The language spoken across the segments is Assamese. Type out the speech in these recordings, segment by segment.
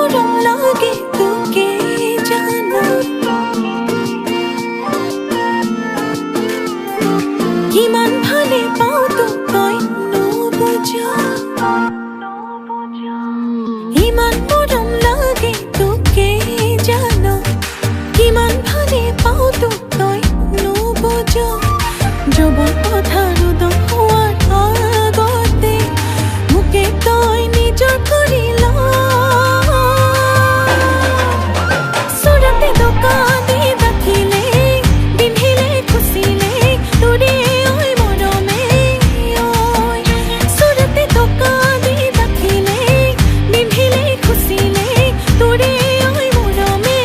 মৰম লাগে তোকে জানো কিমান ভালে পাওঁ তোক তই নুবুজা ইমান মৰম লাগে তোকে জানো কিমান ভালে পাওঁ তোক তই নুবুজা যৌৱন পথাৰো দহোৱাৰ আগতে মোকে তই নিজৰ কৰি ল চুৰতে দোকানী ৰাখিলে পিন্ধিলে খুচিলে তোৰে ঐ মৰমে ঐ চুৰতে দোকানী ৰাখিলে পিন্ধিলে খুচিলে তোৰে ঐ মৰমে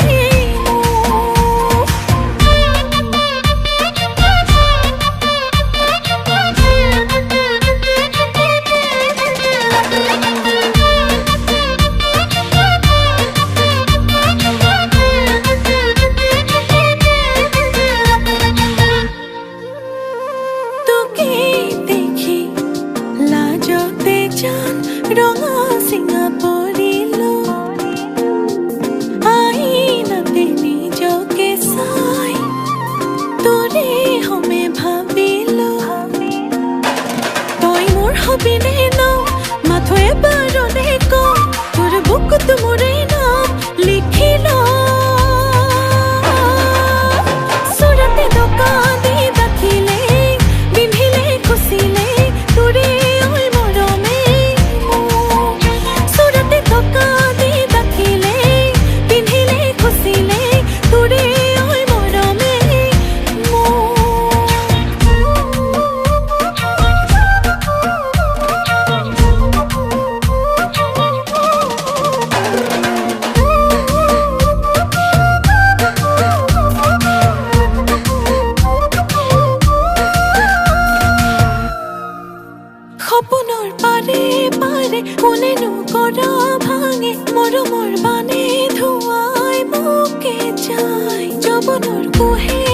তোকে দেখি লাজতে জান ৰঙা চিঙা পৰিলো আইনাতে নিজকে চাই তোৰে হমে ভাবিলো তই মোৰ হবিনে ন মাথো এবাৰলে ক তোৰ বুকুত মোৰে নাম লিখি ল চুৰতে দোকানী ৰাখিলে পিন্ধিলে খুচিলে তোৰে ঐ মৰমে চুৰতে দোকানী ৰাখিলে পিন্ধিলে খুচিলে তোৰে ঐ মৰমে সপোনৰ পাৰে পাৰে কোনেনো কৰা ভাঙে মৰমৰ বানে ধুৱাই মোকে যায় যৌৱনৰ কোহে